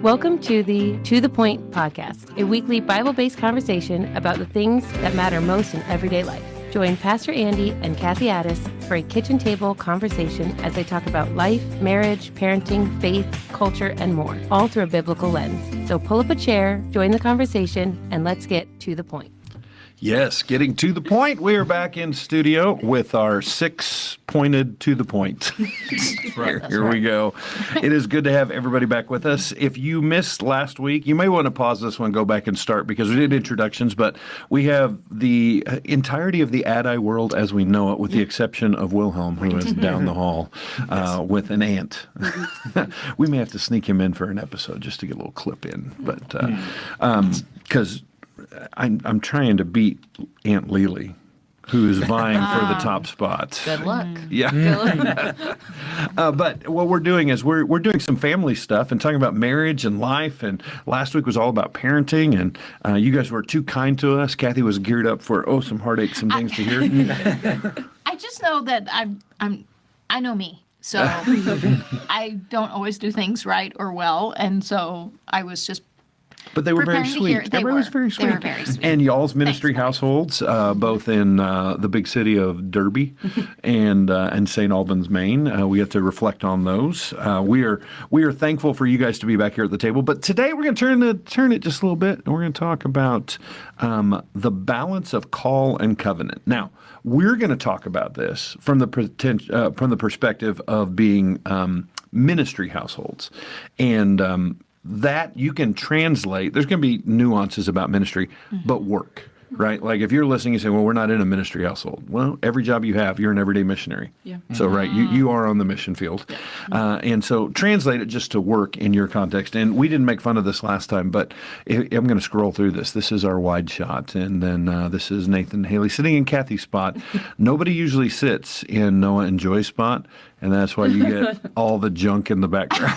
Welcome to the Point podcast, a weekly Bible-based conversation about the things that matter most in everyday life. Join Pastor Andy and Kathy Addis for a kitchen table conversation as they talk about life, marriage, parenting, faith, culture, and more, all through a biblical lens. So pull up a chair, join the conversation, and let's get to the point. Yes, getting to the point. We are back in studio with our six-pointed to the point. Here we go. It is good to have everybody back with us. If you missed last week, you may want to pause this one, go back and start, because we did introductions, but we have the entirety of the Adai world as we know it, with the exception of Wilhelm, who is down the hall with an ant. We may have to sneak him in for an episode just to get a little clip in, but because I'm trying to beat Aunt Lily, who is vying for the top spots. Good luck. Yeah. Good luck. But what we're doing is we're doing some family stuff and talking about marriage and life. And last week was all about parenting. And you guys were too kind to us. Kathy was geared up for some heartache, some things to hear. I just know that I know me. So I don't always do things right or well. And so I was just But they were very preparing to sweet. hear- they Everybody was were. very sweet. They were very sweet. And y'all's ministry Thanks, guys. households, both in the big city of Derby and St. Albans, Maine. We get to reflect on those. We are thankful for you guys to be back here at the table. But today we're going to turn it just a little bit, and we're going to talk about the balance of call and covenant. Now, we're going to talk about this from the perspective of being ministry households, and that you can translate. There's going to be nuances about ministry, but work, right? Like if you're listening and saying, well, we're not in a ministry household. Well, every job you have, you're an everyday missionary. Yeah. So, right, you are on the mission field. Yeah. And so translate it just to work in your context. And we didn't make fun of this last time, but I'm going to scroll through this. This is our wide shot. And then this is Nathan Haley sitting in Kathy's spot. Nobody usually sits in Noah and Joy's spot. And that's why you get all the junk in the background.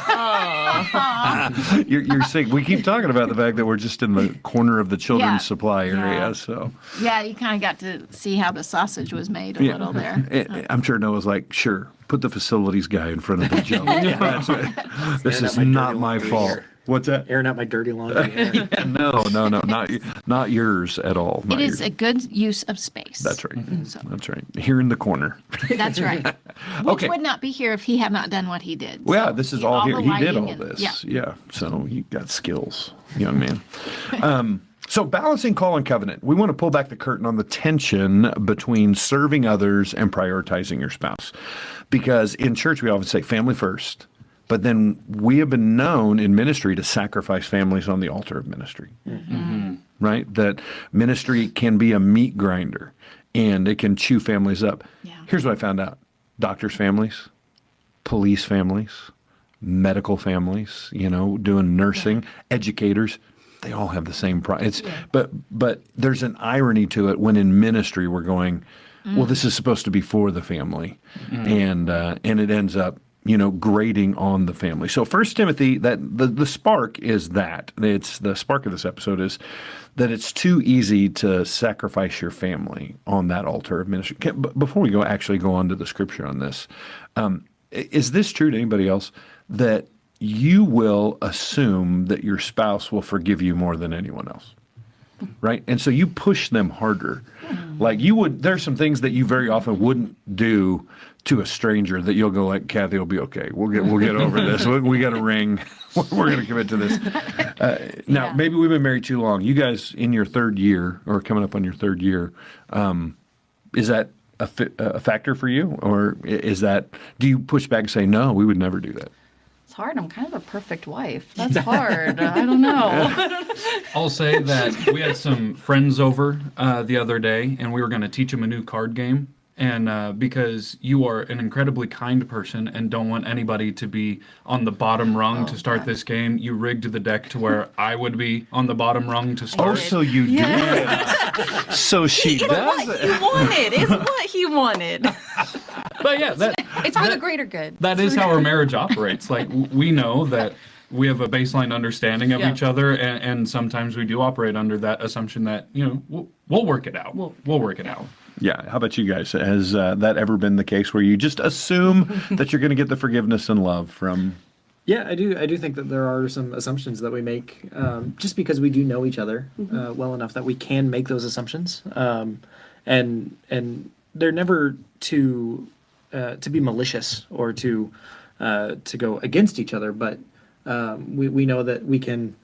You're sick. We keep talking about the fact that we're just in the corner of the children's supply area. So yeah, you kind of got to see how the sausage was made a little there. I'm sure Noah's like, sure, put the facilities guy in front of the junk. That's right. This is not my fault. What's that? Airing out my dirty laundry. No, not yours at all. It is a good use of space. That's right. So. That's right. Here in the corner. That's right. Which would not be here if he had not done what he did. Well, yeah, this is all here. He did all and, this. Yeah. So you got skills, young man. So balancing call and covenant. We want to pull back the curtain on the tension between serving others and prioritizing your spouse. Because in church, we often say family first. But then we have been known in ministry to sacrifice families on the altar of ministry, right? That ministry can be a meat grinder and it can chew families up. Yeah. Here's what I found out. Doctors' families, police families, medical families, doing nursing, educators, they all have the same but there's an irony to it when in ministry we're going, well, this is supposed to be for the family. And it ends up grading on the family. So 1 Timothy, that the spark is that. It's the spark of this episode is that it's too easy to sacrifice your family on that altar of ministry. Before we go on to the scripture on this, is this true to anybody else, that you will assume that your spouse will forgive you more than anyone else? Right? And so you push them harder. Like there's some things that you very often wouldn't do to a stranger that you'll go like, Kathy will be okay. We'll get over this. We got a ring. We're going to commit to this. Now, maybe we've been married too long. You guys in your third year or coming up on your third year, is that a factor for you? Or do you push back and say, no, we would never do that? It's hard. I'm kind of a perfect wife. That's hard. I don't know. I'll say that we had some friends over the other day, and we were going to teach them a new card game. And because you are an incredibly kind person and don't want anybody to be on the bottom rung to start this game, you rigged the deck to where I would be on the bottom rung to start. Oh, so you did. So she does What he wanted. It's what he wanted. But yeah, It's for the greater good. That is how our marriage operates. Like, we know that we have a baseline understanding of each other, and sometimes we do operate under that assumption that, we'll work it out. We'll work it out. Yeah. How about you guys? Has that ever been the case where you just assume that you're going to get the forgiveness and love from Yeah, I do. I do think that there are some assumptions that we make just because we do know each other well enough that we can make those assumptions, and they're never to be malicious or to go against each other, but we know that we can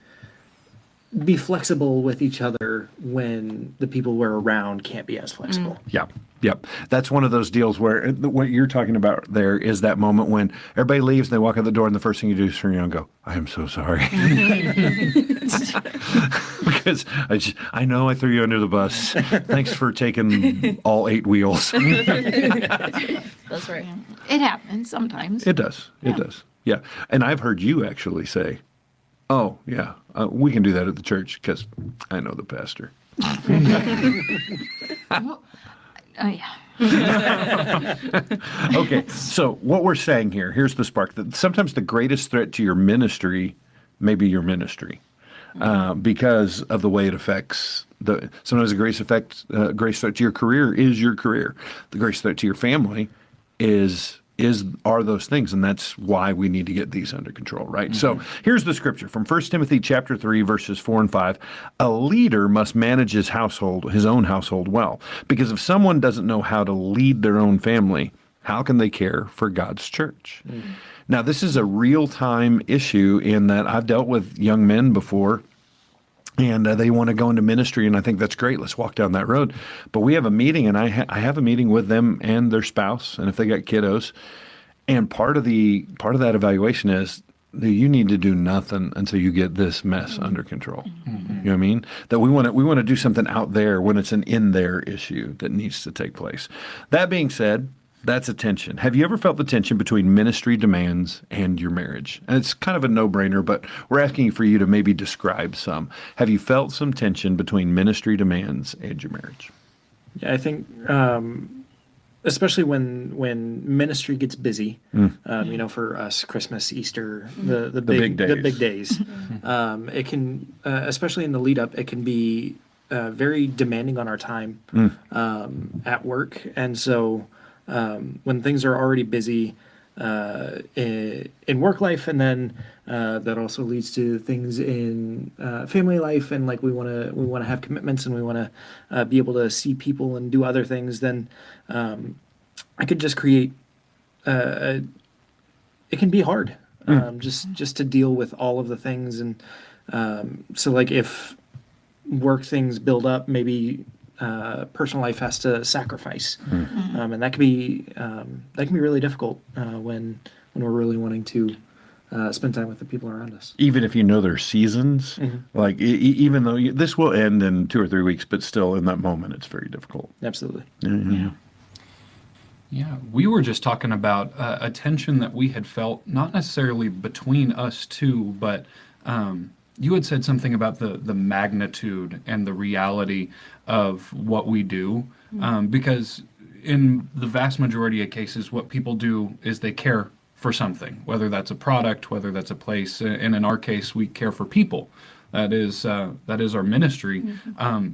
be flexible with each other when the people we're around can't be as flexible. Yeah. Yep. That's one of those deals where what you're talking about there is that moment when everybody leaves and they walk out the door and the first thing you do is turn around and go, I am so sorry. Because I know I threw you under the bus. Thanks for taking all 8 wheels. That's right. It happens sometimes. It does. It does. Yeah. And I've heard you actually say, oh, yeah, we can do that at the church because I know the pastor. Oh, yeah. Okay, so what we're saying here's the spark, that sometimes the greatest threat to your ministry may be your ministry because of the way it affects sometimes the greatest threat to your career is your career. The greatest threat to your family are those things, and that's why we need to get these under control, right? So here's the scripture from 1 Timothy chapter 3, verses 4 and 5. A leader must manage his own household well, because if someone doesn't know how to lead their own family, how can they care for God's church? Now, this is a real-time issue in that I've dealt with young men before, and they want to go into ministry, and I think that's great. Let's walk down that road. But we have a meeting, and I have a meeting with them and their spouse, and if they got kiddos, and part of that evaluation is that you need to do nothing until you get this mess under control. You know what I mean? That we want to do something out there when it's an in there issue that needs to take place. That being said, that's a tension. Have you ever felt the tension between ministry demands and your marriage? And it's kind of a no-brainer, but we're asking for you to maybe describe some. Have you felt some tension between ministry demands and your marriage? Yeah, I think especially when ministry gets busy, for us, Christmas, Easter, the big days, it can, especially in the lead up, it can be very demanding on our time at work, and so. When things are already busy in work life, and then that also leads to things in family life, and like we want to have commitments, and we want to be able to see people and do other things. Then I could just create. It can be hard, just to deal with all of the things, and so like if work things build up, maybe. Personal life has to sacrifice, and that can be really difficult when we're really wanting to spend time with the people around us. Even if you know their seasons, like even though this will end in 2 or 3 weeks, but still in that moment, it's very difficult. Absolutely. Yeah, we were just talking about a tension that we had felt, not necessarily between us two, but you had said something about the magnitude and the reality of what we do, because in the vast majority of cases, what people do is they care for something, whether that's a product, whether that's a place, and in our case, we care for people. That is our ministry.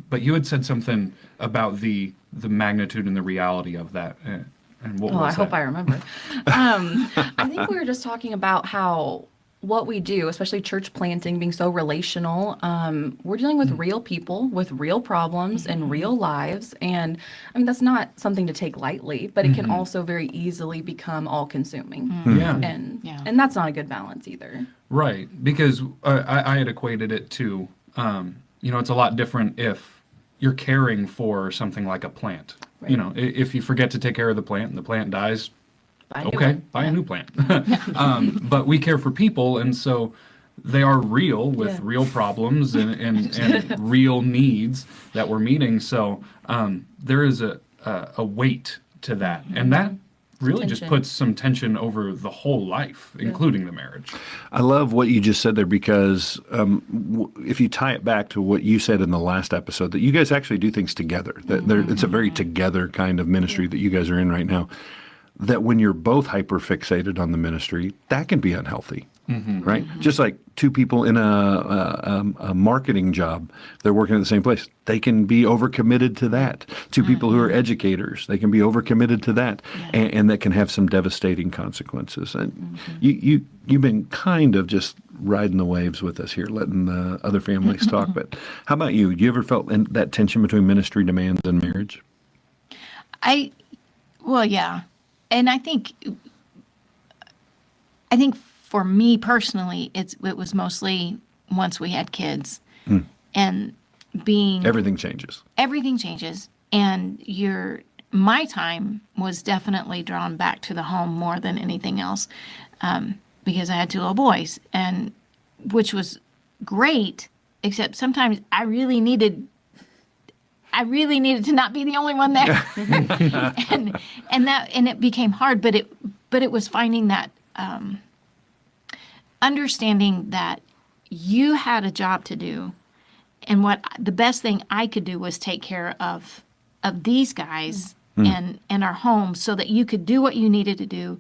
But you had said something about the magnitude and the reality of that. And what was I that? hope I remember. I think we were just talking about how what we do, especially church planting, being so relational, we're dealing with real people with real problems and real lives. And I mean, that's not something to take lightly, but it can also very easily become all consuming. Yeah. And that's not a good balance either. Right, because I had equated it to, it's a lot different if you're caring for something like a plant. Right. If you forget to take care of the plant and the plant dies, Buy a new okay, one. buy a new plant. But we care for people, and so they are real with real problems and real needs that we're meeting. So there is a weight to that, and that really just Tension. puts some tension over the whole life, including the marriage. I love what you just said there, because if you tie it back to what you said in the last episode, that you guys actually do things together. That it's a very together kind of ministry that you guys are in right now. That when you're both hyper fixated on the ministry, that can be unhealthy. right? Just like two people in a marketing job, they're working at the same place. They can be overcommitted to that. Two people who are educators, they can be overcommitted to that, and that can have some devastating consequences. And you've been kind of just riding the waves with us here, letting the other families talk. But how about you? Do you ever felt that tension between ministry demands and marriage? Well, yeah. And I think for me personally, it was mostly once we had kids and Everything changes. everything changes, and my time was definitely drawn back to the home more than anything else, because I had two little boys, and which was great, except sometimes I really needed to not be the only one there, and it became hard. But it was finding that understanding that you had a job to do, and the best thing I could do was take care of these guys and our home, so that you could do what you needed to do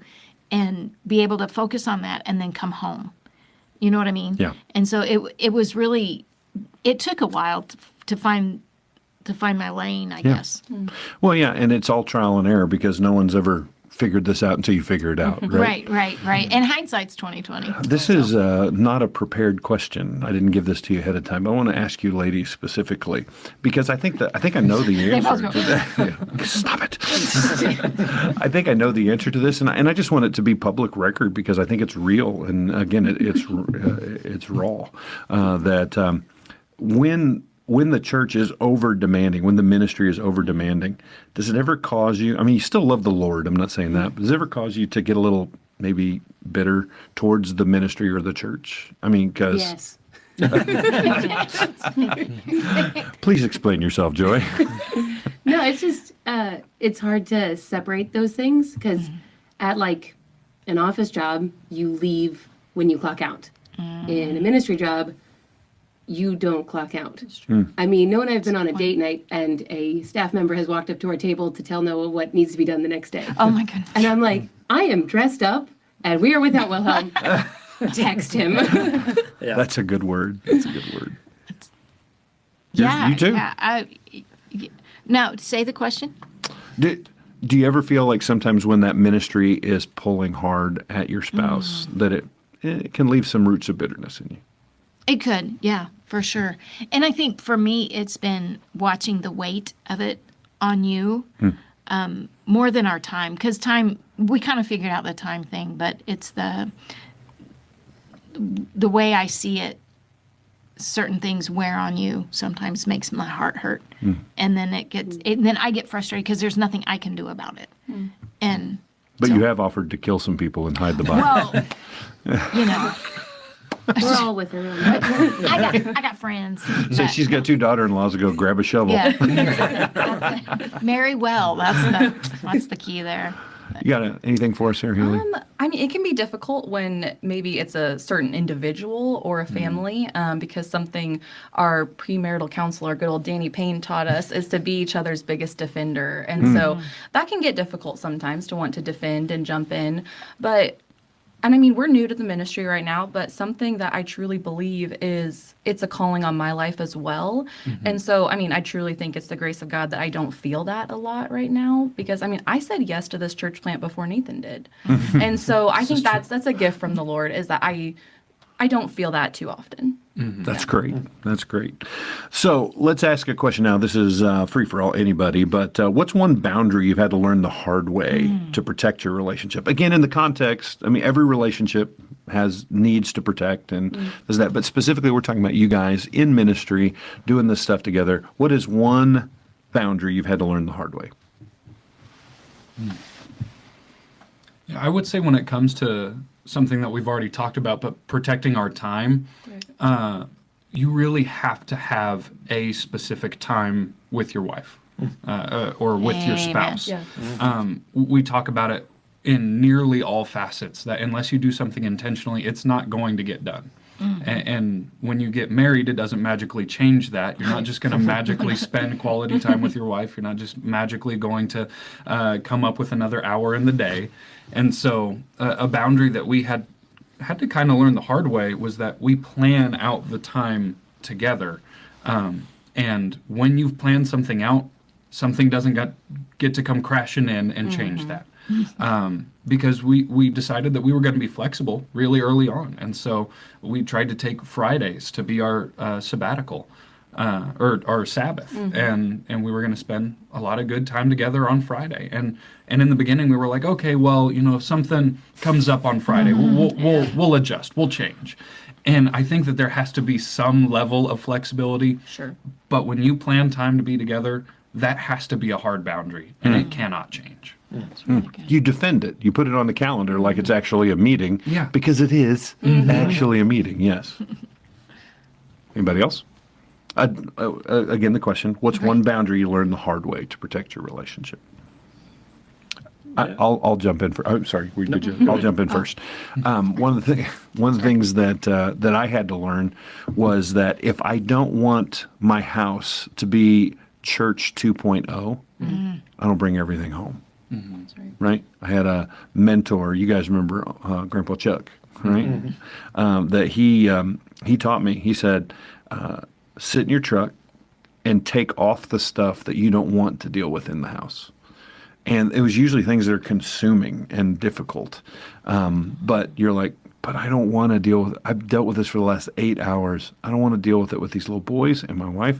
and be able to focus on that and then come home. You know what I mean? Yeah. And so it was really, it took a while to find my lane, I guess. Well, yeah, and it's all trial and error because no one's ever figured this out until you figure it out, right? Right. And hindsight's 20/20. This is not a prepared question. I didn't give this to you ahead of time. I want to ask you ladies specifically because I think I know the answer to that. Yeah. Stop it. I think I know the answer to this, and I just want it to be public record because I think it's real, and again, it's raw. That when the church is over demanding, when the ministry is over demanding, does it ever cause you? I mean, you still love the Lord. I'm not saying that. But does it ever cause you to get a little maybe bitter towards the ministry or the church? I mean, because Yes. please explain yourself, Joy. No, it's just it's hard to separate those things because at like an office job, you leave when you clock out. In a ministry job, you don't clock out. I mean, Noah and I have been on a date night, and a staff member has walked up to our table to tell Noah what needs to be done the next day. Oh my goodness. And I'm like, I am dressed up, and we are without Wilhelm. Text him. Yeah. That's a good word. That's a good word. Yeah. You too? Yeah. Now, say the question. Do you ever feel like sometimes when that ministry is pulling hard at your spouse that it can leave some roots of bitterness in you? It could, yeah, for sure. And I think for me, it's been watching the weight of it on you more than our time. Because time, we kind of figured out the time thing, but it's the way I see it, certain things wear on you sometimes makes my heart hurt. And then then I get frustrated because there's nothing I can do about it. And But so- you have offered to kill some people and hide the body. well, you know, We're all with her. On that. I got friends. So that- she's got two daughter-in-laws to go grab a shovel. Yeah. That's it. Marry well. That's the key there. You got anything for us here, Haley? I mean, it can be difficult when maybe it's a certain individual or a family, because something our premarital counselor, good old Danny Payne, taught us is to be each other's biggest defender. And so that can get difficult sometimes to want to defend and jump in. And I mean, we're new to the ministry right now, but something that I truly believe is it's a calling on my life as well. And so, I mean, I truly think it's the grace of God that I don't feel that a lot right now because, I mean, I said yes to this church plant before Nathan did. And so I think that's a gift from the Lord is that I don't feel that too often. That's great. That's great. So let's ask a question now. This is free for all, anybody, but what's one boundary you've had to learn the hard way to protect your relationship? Again, in the context, I mean, every relationship has needs to protect and there's that, but specifically we're talking about you guys in ministry doing this stuff together. What is one boundary you've had to learn the hard way? Yeah, I would say when it comes to something that we've already talked about, but protecting our time, you really have to have a specific time with your wife or with your Amen. spouse. Yeah. We talk about it in nearly all facets that unless you do something intentionally, it's not going to get done. And when you get married, it doesn't magically change that. You're not just going to magically spend quality time with your wife. You're not just magically going to come up with another hour in the day. And so a boundary that we had had to kind of learn the hard way was that we plan out the time together. And when you've planned something out, something doesn't get to come crashing in and change that. Because we decided that we were going to be flexible really early on. And so we tried to take Fridays to be our sabbatical. Or our Sabbath, and we were going to spend a lot of good time together on Friday. And in the beginning, we were like, okay, well, if something comes up on Friday, we'll adjust, we'll change. And I think that there has to be some level of flexibility. Sure. But when you plan time to be together, that has to be a hard boundary, and it cannot change. That's really good. You defend it. You put it on the calendar like it's actually a meeting. Yeah. Because it is actually a meeting, yes. Anybody else? Again, the question, what's one boundary you learned the hard way to protect your relationship? I'll jump in first. I'm sorry, I'll jump in first. One of the things that I had to learn was that if I don't want my house to be church 2.0, I don't bring everything home. That's right. Right? I had a mentor. You guys remember Grandpa Chuck, right? That he taught me. He said, sit in your truck and take off the stuff that you don't want to deal with in the house. And it was usually things that are consuming and difficult. But you're like, but I don't want to deal with it. I've dealt with this for the last 8 hours. I don't want to deal with it with these little boys and my wife.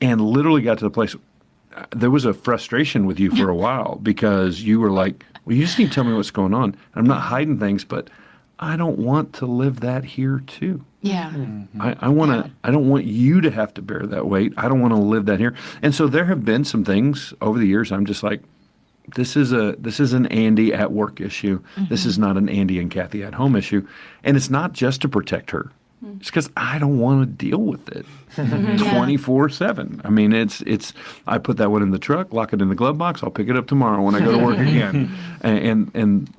And literally got to the place, there was a frustration with you for a while because you were like, well, you just need to tell me what's going on. I'm not hiding things, but I don't want to live that here too. Yeah. I don't want you to have to bear that weight. I don't want to live that here. And so there have been some things over the years I'm just like, this is an Andy at work issue. This is not an Andy and Kathy at home issue. And it's not just to protect her. It's because I don't want to deal with it 24/7. I mean, it's. I put that one in the truck, lock it in the glove box. I'll pick it up tomorrow when I go to work again. And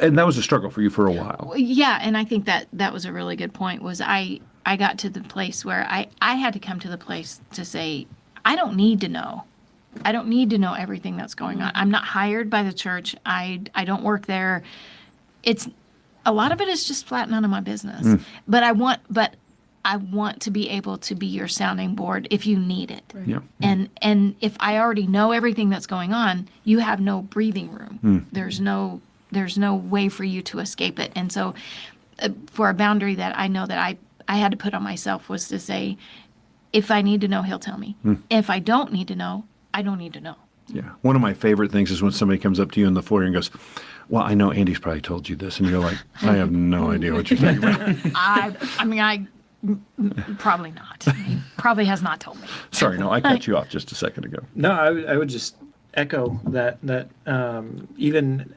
that was a struggle for you for a while. Yeah, and I think that was a really good point. Was I got to the place where I had to come to the place to say, I don't need to know. I don't need to know everything that's going on. I'm not hired by the church. I don't work there. It's a lot of it is just flat none of my business. But I want to be able to be your sounding board if you need it. Right. Yeah. And if I already know everything that's going on, you have no breathing room. There's no way for you to escape it. And so for a boundary that I know that I had to put on myself was to say, if I need to know, he'll tell me. If I don't need to know, I don't need to know. Yeah. One of my favorite things is when somebody comes up to you in the foyer and goes, well, I know Andy's probably told you this. And you're like, I have no idea what you're talking about. I probably not. He probably has not told me. Sorry, no, I cut you off just a second ago. No, I would just echo that even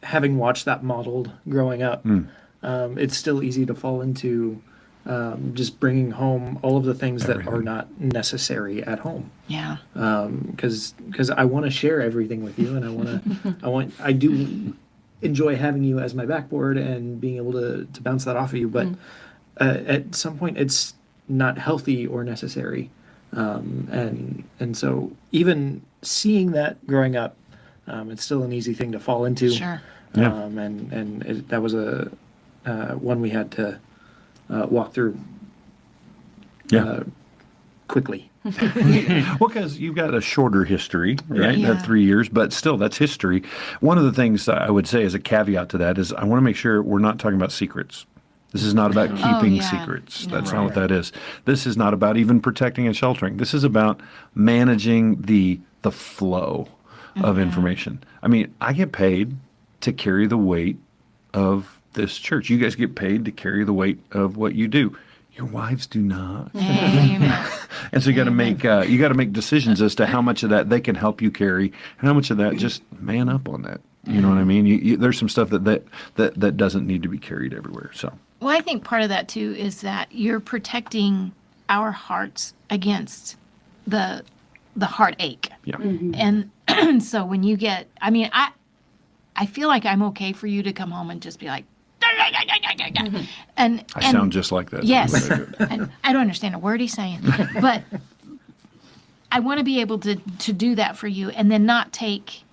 having watched that modeled growing up, it's still easy to fall into just bringing home all of the things that are not necessary at home. Yeah. Because I want to share everything with you, and I do enjoy having you as my backboard and being able to bounce that off of you. But at some point, it's not healthy or necessary. And so even seeing that growing up, it's still an easy thing to fall into. Sure. Yeah. That was a one we had to walk through quickly. Well, because you've got a shorter history, right? Yeah. That 3 years, but still, that's history. One of the things I would say as a caveat to that is I want to make sure we're not talking about secrets. This is not about keeping yeah. secrets. No. That's not what that is. This is not about even protecting and sheltering. This is about managing the flow of information. I mean, I get paid to carry the weight of this church. You guys get paid to carry the weight of what you do. Your wives do not. Amen. And so you got to make decisions as to how much of that they can help you carry, and how much of that just man up on that. You know what I mean? There's some stuff that doesn't need to be carried everywhere. So. Well, I think part of that too is that you're protecting our hearts against the heartache. Yeah. And so when you get, I feel like I'm okay for you to come home and just be like, and I sound just like that. Yes. And I don't understand a word he's saying, but I want to be able to do that for you and then not take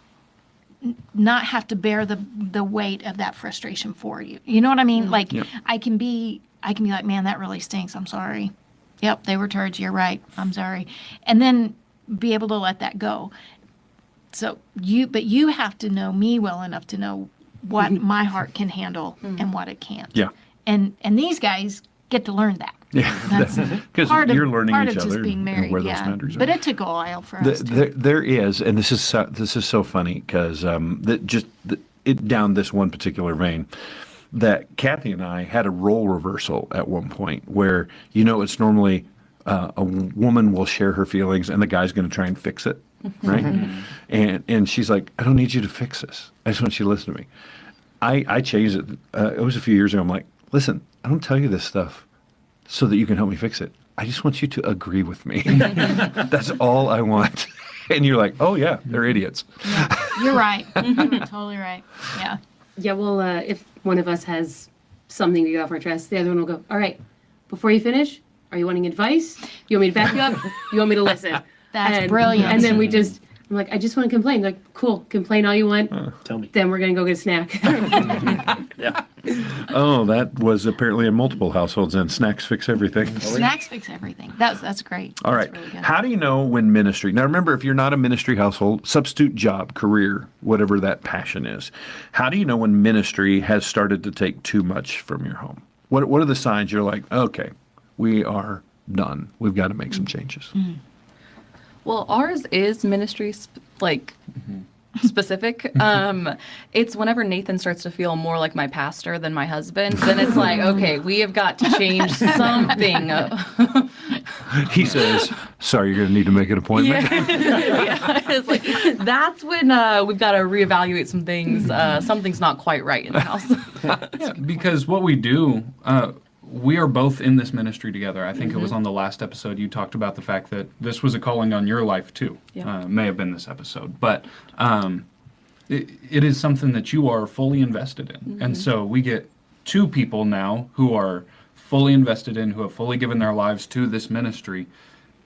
not have to bear the weight of that frustration for you. You know what I mean? Like I can be like, man, that really stinks. I'm sorry. Yep, they were turds. You're right. I'm sorry. And then be able to let that go. So you have to know me well enough to know what my heart can handle and what it can't. Yeah. And these guys get to learn that. Yeah, That's because part of you're learning part each of other just being married. and where those yeah. boundaries are. But it took a while for us. There is, and this is so funny because down this one particular vein, that Kathy and I had a role reversal at one point where it's normally a woman will share her feelings and the guy's going to try and fix it, right? and she's like, I don't need you to fix this. I just want you to listen to me. I changed it. It was a few years ago. I'm like, listen, I don't tell you this stuff so that you can help me fix it. I just want you to agree with me. That's all I want. And you're like, oh yeah, they're idiots. Yeah, you're right. You're totally right. Yeah. Yeah, well, if one of us has something to get off our chest, the other one will go, all right, before you finish, are you wanting advice? You want me to back you up? You want me to listen? That's brilliant. And then I'm like, I just want to complain. Like, cool, complain all you want. Tell me. Then we're going to go get a snack. Yeah. Oh, that was apparently in multiple households, and snacks fix everything. Snacks fix everything. That's great. All That's right. really good. How do you know when ministry? Now, remember, if you're not a ministry household, substitute job, career, whatever that passion is. How do you know when ministry has started to take too much from your home? What are the signs you're like, okay, we are done. We've got to make some changes. Well, ours is ministry specific. It's whenever Nathan starts to feel more like my pastor than my husband, then it's like, okay, we have got to change something. He says, sorry, you're going to need to make an appointment. Yeah, it's like, that's when we've got to reevaluate some things. Something's not quite right in the house. Yeah, because what we do, we are both in this ministry together. I think it was on the last episode you talked about the fact that this was a calling on your life too. Yeah. May have been this episode, but it is something that you are fully invested in. And so we get two people now who are fully invested in, who have fully given their lives to this ministry,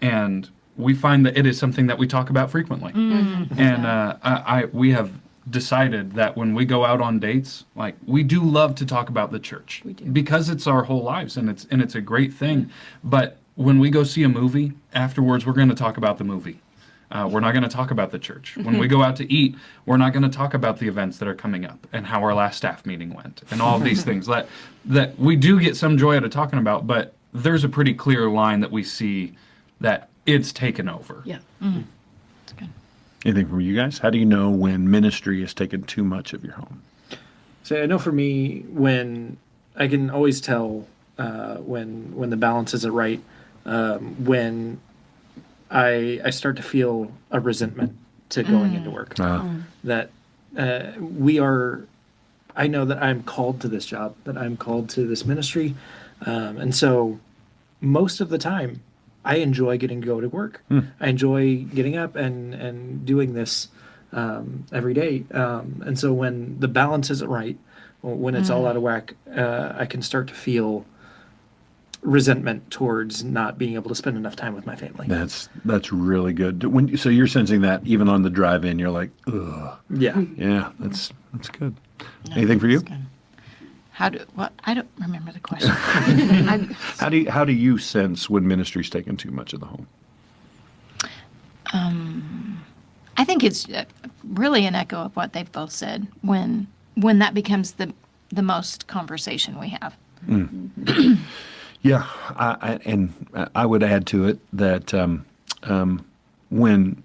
and we find that it is something that we talk about frequently. And we have decided that when we go out on dates, like, we do love to talk about the church. We do. Because it's our whole lives, and it's a great thing. But when we go see a movie, afterwards we're going to talk about the movie. We're not going to talk about the church. When we go out to eat, we're not going to talk about the events that are coming up and how our last staff meeting went and all of these things that we do get some joy out of talking about, but there's a pretty clear line that we see that it's taken over. Yeah. That's good. Anything from you guys? How do you know when ministry has taken too much of your home? So I know for me, when I can always tell when the balance isn't right, when I start to feel a resentment to going into work. That I know that I'm called to this job, that I'm called to this ministry, and so most of the time, I enjoy getting to go to work. I enjoy getting up and doing this every day. And so when the balance isn't right, when it's all out of whack, I can start to feel resentment towards not being able to spend enough time with my family. That's really good. So you're sensing that even on the drive in, you're like, ugh. Yeah. Yeah, that's good. Anything for you? That's good. I don't remember the question. How do you sense when ministry's taken too much of the home? I think it's really an echo of what they've both said when that becomes the most conversation we have. Yeah, I would add to it that when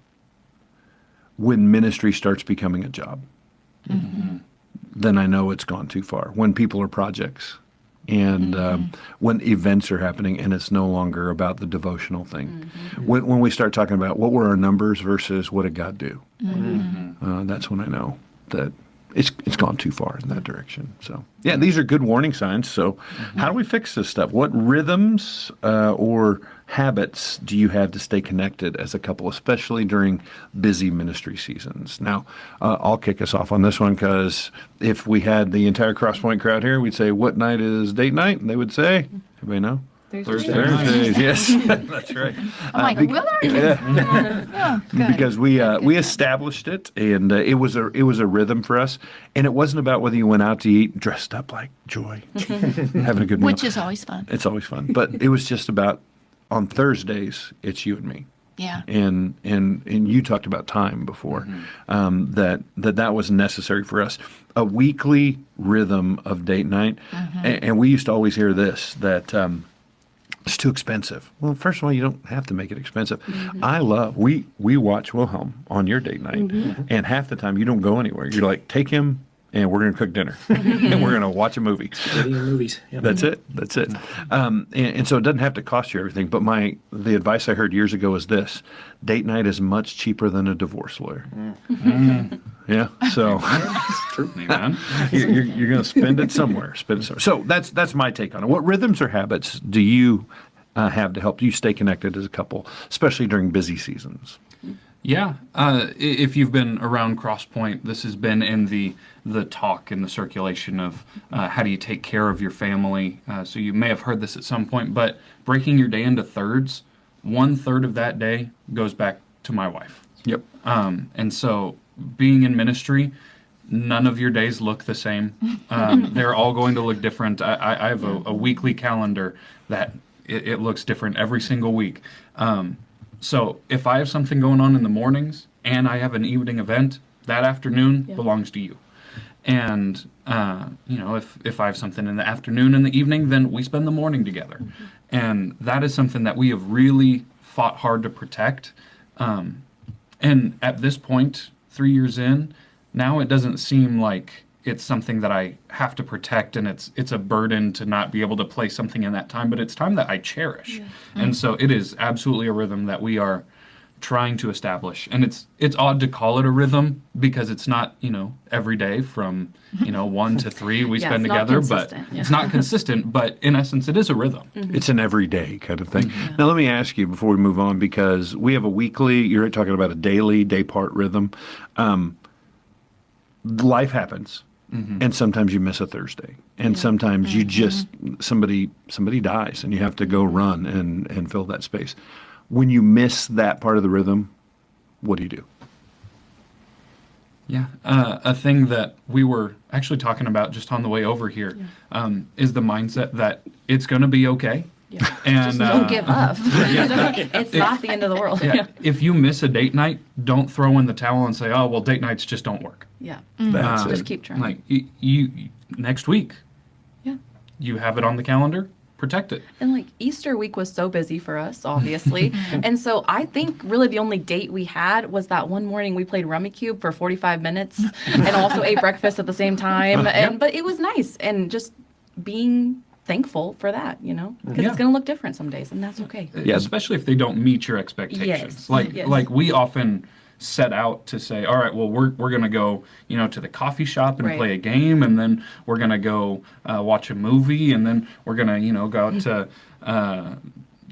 ministry starts becoming a job, then I know it's gone too far. When people are projects, and when events are happening, and it's no longer about the devotional thing. When we start talking about what were our numbers versus what did God do, that's when I know that it's gone too far in that direction. So yeah, these are good warning signs. So how do we fix this stuff? What rhythms or habits do you have to stay connected as a couple, especially during busy ministry seasons? Now, I'll kick us off on this one, because if we had the entire Crosspoint crowd here, we'd say, what night is date night? And they would say, anybody know? Thursday. Thursdays, yes, that's right. I'm like, will there? Oh, good. Because we established it, and it was a rhythm for us, and it wasn't about whether you went out to eat dressed up like Joy, having a good meal. Which is always fun. It's always fun, but it was just about on Thursdays. It's you and me. Yeah. And you talked about time before, that was necessary for us. A weekly rhythm of date night, and we used to always hear this that it's too expensive. Well, first of all, you don't have to make it expensive. I love we watch Wilhelm on your date night, and half the time you don't go anywhere. You're like, take him, and we're going to cook dinner, and we're going to watch a movie. Video movies. Yep. That's it. That's it. And so it doesn't have to cost you everything. But the advice I heard years ago is this: date night is much cheaper than a divorce lawyer. Yeah. So True. Man. you're going to spend it somewhere. So that's my take on it. What rhythms or habits do you have to help you stay connected as a couple, especially during busy seasons? Yeah, if you've been around Crosspoint, this has been in the talk in the circulation of how do you take care of your family. So you may have heard this at some point, but breaking your day into thirds, 1/3 of that day goes back to my wife. Yep. And so being in ministry, none of your days look the same. They're all going to look different. I have a weekly calendar that it looks different every single week. So if I have something going on in the mornings and I have an evening event, that afternoon belongs to you. And, if I have something in the afternoon and the evening, then we spend the morning together. And that is something that we have really fought hard to protect. And at this point, 3 years in, now it doesn't seem like it's something that I have to protect, and it's a burden to not be able to play something in that time, but it's time that I cherish. And so it is absolutely a rhythm that we are trying to establish. And it's odd to call it a rhythm because it's not, every day from, 1 to 3 we spend it's not together, but consistent. Yeah. it's not consistent, but in essence it is a rhythm. It's an everyday kind of thing. Now, let me ask you before we move on, because we have a weekly, you're talking about a daily, day part rhythm. Life happens. And sometimes you miss a Thursday, and sometimes you just somebody dies, and you have to go run and fill that space. When you miss that part of the rhythm, what do you do? Yeah, a thing that we were actually talking about just on the way over here is the mindset that it's going to be okay. Yeah. And Don't give up. It's not the end of the world. yeah, if you miss a date night, don't throw in the towel and say, "Oh, well, date nights just don't work." Yeah. That's Just it. keep trying. Like you next week, Yeah. you have it on the calendar. Protect it. And like Easter week was so busy for us, obviously. And so I think really the only date we had was that one morning we played Rummy Cube for 45 minutes and also ate breakfast at the same time. But it was nice, and just being thankful for that, because Yeah. it's going to look different some days, and that's okay. Yeah. Especially if they don't meet your expectations. Yes. Like Yes. like we often set out to say, all right, well, we're going to go, to the coffee shop and Right. play a game, and then we're going to go watch a movie, and then we're going to, go out to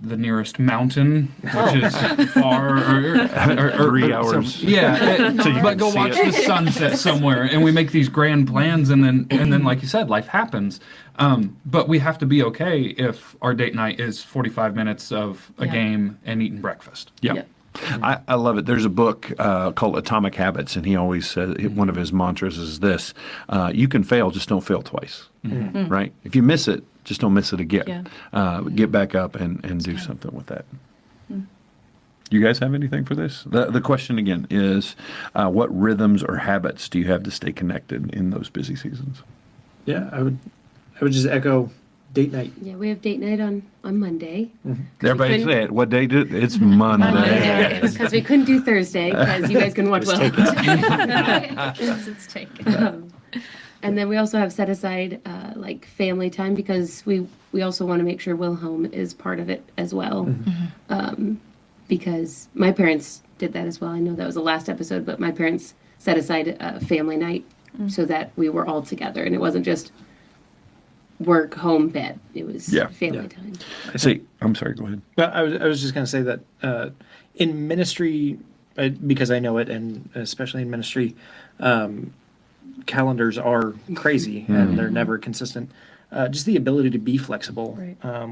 the nearest mountain, which is far, or 3 hours. but go see watch it. the sunset somewhere, and we make these grand plans, and then, like you said, life happens. But we have to be okay if our date night is 45 minutes of a Yeah. game and eating breakfast. Yeah. Yeah. I love it. There's a book called Atomic Habits, and he always says one of his mantras is this: you can fail, just don't fail twice. Right? If you miss it, just don't miss it again. Yeah. Get back up and do something with that. You guys have anything for this? The question again is, what rhythms or habits do you have to stay connected in those busy seasons? Yeah, I would just echo date night. Yeah, we have date night on Monday. Everybody couldn't- say it. What day did it's Monday? Because we couldn't do Thursday because you guys couldn't watch It's Wilhelm. It's taken. And then we also have set aside like family time because we also want to make sure Wilhelm is part of it as well. Because my parents did that as well. I know that was the last episode, but my parents set aside a family night so that we were all together and it wasn't just work, home, bed. It was Yeah. family Yeah. time. Say, I'm sorry. Go ahead. Well, I was just going to say that in ministry, because I know it, and especially in ministry, calendars are crazy and they're never consistent. just the ability to be flexible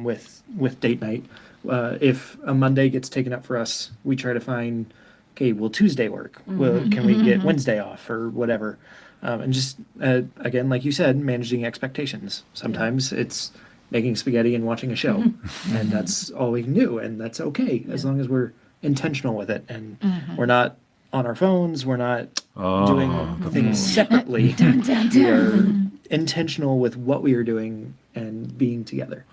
with date night. If a Monday gets taken up for us, we try to find, okay, will Tuesday work? Can we get Wednesday off or whatever? And just, again, like you said, managing expectations. Sometimes it's making spaghetti and watching a show, and that's all we can do, and that's okay as long as we're intentional with it and we're not on our phones, we're not doing things separately. We are intentional with what we are doing and being together.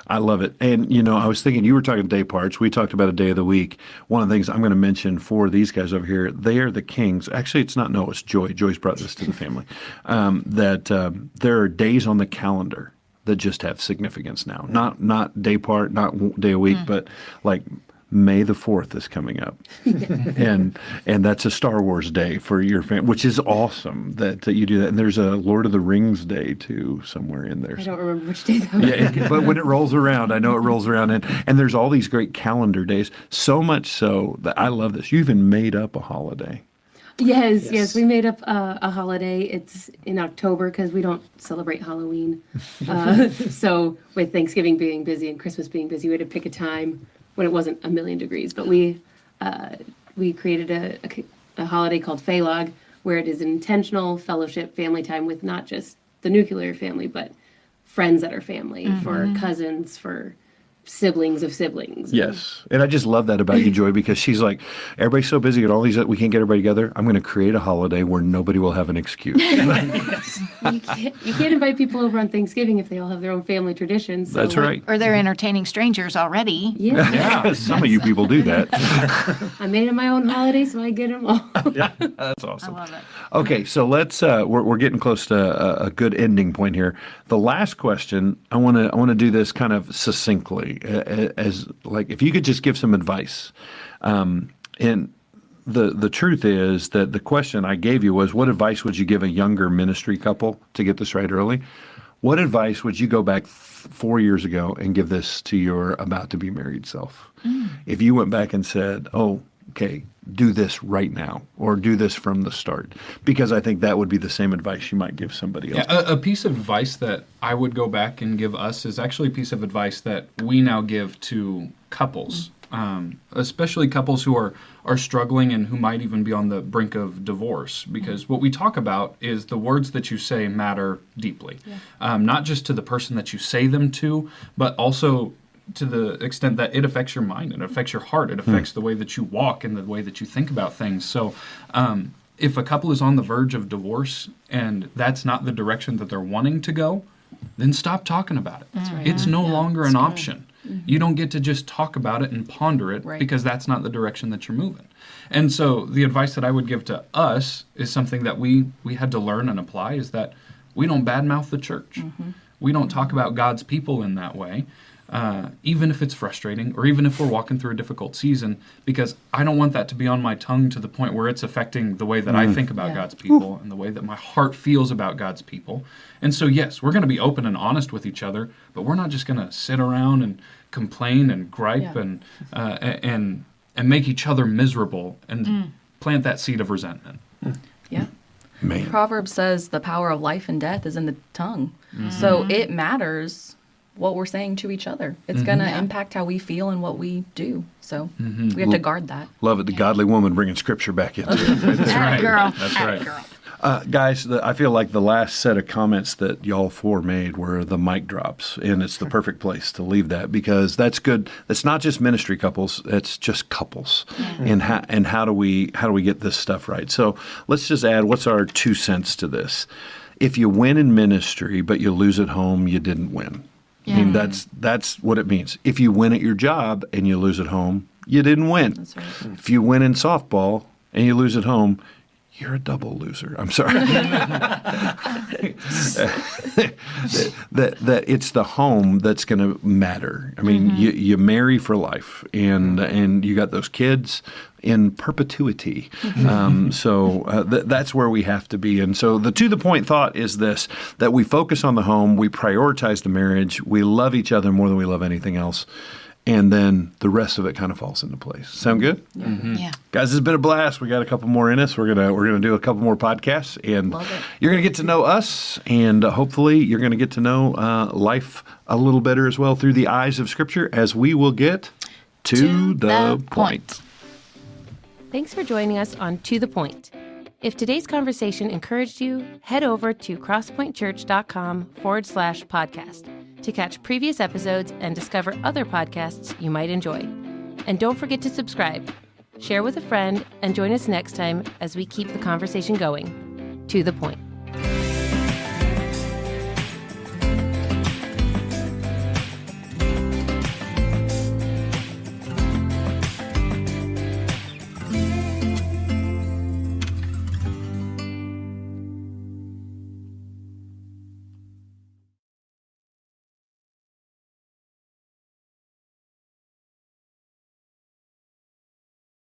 I love it. And, I was thinking, you were talking day parts. We talked about a day of the week. One of the things I'm going to mention for these guys over here, they are the kings. Actually, it's not Noah, it's Joy. Joy's brought this to the family. There are days on the calendar that just have significance now. Not day part, not day of week, but like May the 4th is coming up. and that's a Star Wars day for your family, which is awesome that you do that. And there's a Lord of the Rings day too somewhere in there. I don't remember which day that was. Yeah, but when it rolls around, I know it rolls around. And there's all these great calendar days, so much so that I love this. You even made up a holiday. Yes. We made up a holiday. It's in October because we don't celebrate Halloween. So with Thanksgiving being busy and Christmas being busy, we had to pick a time when it wasn't a million degrees. But we created a holiday called Phalog, where it is an intentional fellowship family time with not just the nuclear family, but friends that are family, for cousins, for siblings of siblings. Yes. And I just love that about you, Joy, because she's like, everybody's so busy at all these, we can't get everybody together. I'm going to create a holiday where nobody will have an excuse. You can't invite people over on Thanksgiving if they all have their own family traditions. So That's right. Or they're entertaining strangers already. Yeah. Yeah, some of you people do that. I made it my own holiday, so I get them all. That's awesome. I love it. Okay, so let's we're getting close to a good ending point here. The last question, I want to do this kind of succinctly, as like if you could just give some advice. And the truth is that the question I gave you was, what advice would you give a younger ministry couple to get this right early? What advice would you go back 4 years ago and give this to your about to be married self? If you went back and said, oh, okay, do this right now, or do this from the start, because I think that would be the same advice you might give somebody else. Yeah, a piece of advice that I would go back and give us is actually a piece of advice that we now give to couples, especially couples who are struggling and who might even be on the brink of divorce, because what we talk about is the words that you say matter deeply, not just to the person that you say them to, but also to the extent that it affects your mind and it affects your heart. It affects the way that you walk and the way that you think about things. So if a couple is on the verge of divorce and that's not the direction that they're wanting to go, then stop talking about it. That's right. It's no Yeah, longer that's an good. option. You don't get to just talk about it and ponder it Right. because that's not the direction that you're moving. And so the advice that I would give to us is something that we had to learn and apply, is that we don't badmouth the church. We don't talk about God's people in that way. Even if it's frustrating, or even if we're walking through a difficult season, because I don't want that to be on my tongue to the point where it's affecting the way that I think about Yeah. God's people and the way that my heart feels about God's people. And so, yes, we're going to be open and honest with each other, but we're not just going to sit around and complain and gripe Yeah. and make each other miserable and plant that seed of resentment. Yeah. Man. Proverbs says the power of life and death is in the tongue. So it matters what we're saying to each other. It's going to impact how we feel and what we do. So we have to guard that. Love it. The godly woman bringing scripture back into it. That's right. Girl. That's Atta right. girl. Guys, I feel like the last set of comments that y'all four made were the mic drops, and it's the perfect place to leave that, because that's good. It's not just ministry couples; it's just couples. And how do we get this stuff right? So let's just add, what's our 2 cents to this? If you win in ministry but you lose at home, you didn't win. I mean, that's what it means. If you win at your job and you lose at home, you didn't win. That's right. If you win in softball and you lose at home, you're a double loser. I'm sorry. that it's the home that's going to matter. I mean, you marry for life, and you got those kids in perpetuity. That's where we have to be. And so the to the point thought is this: that we focus on the home, we prioritize the marriage, we love each other more than we love anything else. and then the rest of it kind of falls into place. Sound good? Yeah. Guys, it's been a blast. We got a couple more in us. We're gonna do a couple more podcasts, and Love it. you're gonna get to know us, and hopefully you're gonna get to know life a little better as well through the eyes of Scripture, as we will get to the point. Thanks for joining us on To the Point. If today's conversation encouraged you, head over to crosspointchurch.com/podcast to catch previous episodes and discover other podcasts you might enjoy. And don't forget to subscribe, share with a friend, and join us next time as we keep the conversation going. To the Point.